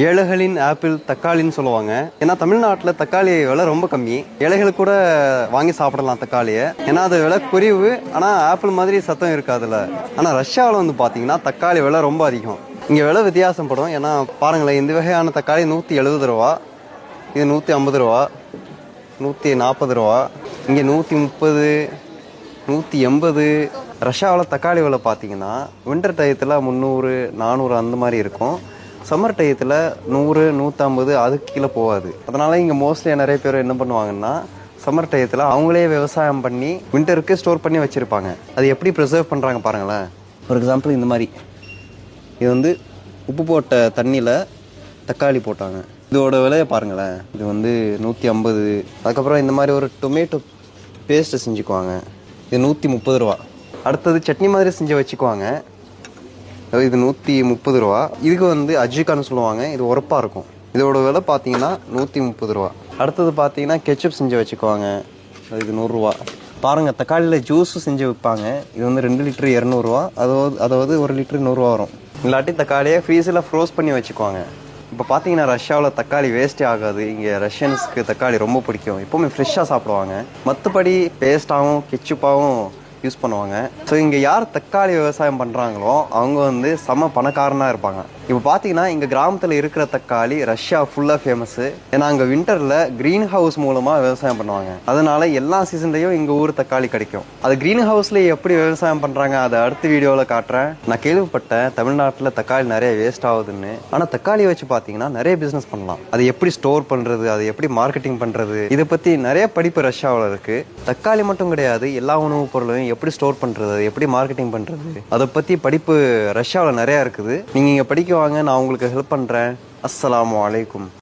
ஏழைகளின் ஆப்பிள் தக்காளின்னு சொல்லுவாங்க. ஏன்னா தமிழ்நாட்டில் தக்காளி விலை ரொம்ப கம்மி. ஏழைகள் கூட வாங்கி சாப்பிடலாம் தக்காளியை, ஏன்னா அது விலை குறைவு. ஆனால் ஆப்பிள் மாதிரி சத்தம் இருக்காதுல்ல. ஆனால் ரஷ்யாவில் வந்து பார்த்தீங்கன்னா தக்காளி விலை ரொம்ப அதிகம். இங்கே விலை வித்தியாசப்படும். ஏன்னா பாருங்களேன், இந்த வகையான தக்காளி 170 ரூபா, இது 150 ரூபா, 140 ரூபா, இங்கே 130, 180. ரஷ்யாவில் தக்காளி விலை பார்த்தீங்கன்னா வின்டர் டயத்தில் 300, 400 அந்த மாதிரி இருக்கும். சம்மர் டயத்தில் 100, 150 அதுக்கு கீழே போகாது. அதனால இங்கே மோஸ்ட்லி நிறைய பேர் என்ன பண்ணுவாங்கன்னா சம்மர் டயத்தில் அவங்களே விவசாயம் பண்ணி வின்டருக்கு ஸ்டோர் பண்ணி வச்சுருப்பாங்க. அது எப்படி ப்ரிசர்வ் பண்ணுறாங்க பாருங்களேன். ஃபார் எக்ஸாம்பிள் இந்த மாதிரி இது வந்து உப்பு போட்ட தண்ணியில் தக்காளி போட்டாங்க. இதோட விலையை பாருங்களேன், இது வந்து 150. அதுக்கப்புறம் இந்த மாதிரி ஒரு டொமேட்டோ பேஸ்ட்டை செஞ்சுக்குவாங்க, இது 130 ரூபா. அடுத்தது சட்னி மாதிரி செஞ்சு வச்சுக்குவாங்க, இது 130 ரூபா. இதுக்கு வந்து அஜிகான்னு சொல்லுவாங்க, இது உரப்பாக இருக்கும். இதோட விலை பார்த்தீங்கன்னா 130 ரூபா. அடுத்தது பார்த்தீங்கன்னா கெச்சப் செஞ்சு வச்சுக்குவாங்க, இது 100 ரூபா. பாருங்கள், தக்காளியில் ஜூஸும் செஞ்சு வைப்பாங்க. இது வந்து 2 லிட்டரு 200 ரூபா. அதாவது 1 லிட்டரு 100 ரூபா வரும். இல்லாட்டி தக்காளியை ஃப்ரீஸில் ஃப்ரோஸ் பண்ணி வச்சுக்குவாங்க. இப்போ பார்த்தீங்கன்னா ரஷ்யாவில் தக்காளி வேஸ்ட்டே ஆகாது. இங்கே ரஷ்யன்ஸுக்கு தக்காளி ரொம்ப பிடிக்கும், எப்போவுமே ஃப்ரெஷ்ஷாக சாப்பிடுவாங்க. மற்றபடி பேஸ்ட்டாகவும் கெச்சப்பாகவும் யூஸ் பண்ணுவாங்க. ஸோ இங்கே யார் தக்காளி விவசாயம் பண்ணுறாங்களோ அவங்க வந்து செம பணக்காரனாக இருப்பாங்க. இப்போ பார்த்தீங்கன்னா இங்கே கிராமத்தில் இருக்கிற தக்காளி ரஷ்யா ஃபுல்லாக ஃபேமஸ்ஸு. ஏன்னா அங்கே வின்டரில் க்ரீன் ஹவுஸ் மூலமாக விவசாயம் பண்ணுவாங்க. அதனால எல்லா சீசன்லையும் எங்கள் ஊர் தக்காளி கிடைக்கும். அது க்ரீன் ஹவுஸில் எப்படி விவசாயம் பண்ணுறாங்க அதை அடுத்த வீடியோவில் காட்டுறேன். நான் கேள்விப்பட்டேன் தமிழ்நாட்டில் தக்காளி நிறைய வேஸ்ட் ஆகுதுன்னு. ஆனால் தக்காளி வச்சு பார்த்தீங்கன்னா நிறைய பிஸ்னஸ் பண்ணலாம். அது எப்படி ஸ்டோர் பண்ணுறது, அது எப்படி மார்க்கெட்டிங் பண்ணுறது, இதை பற்றி நிறைய படிப்பு ரஷ்யாவில் இருக்குது. தக்காளி மட்டும் கிடையாது, எல்லா உணவுப் பொருளையும் எப்படி ஸ்டோர் பண்ணுறது, எப்படி மார்க்கெட்டிங் பண்ணுறது, அதை பற்றி படிப்பு ரஷ்யாவில் நிறையா இருக்குது. நீங்கள் இங்கே படிக்க வாங்க, நான் உங்களுக்கு ஹெல்ப் பண்ணுறேன். அஸ்ஸலாமு அலைக்கும்.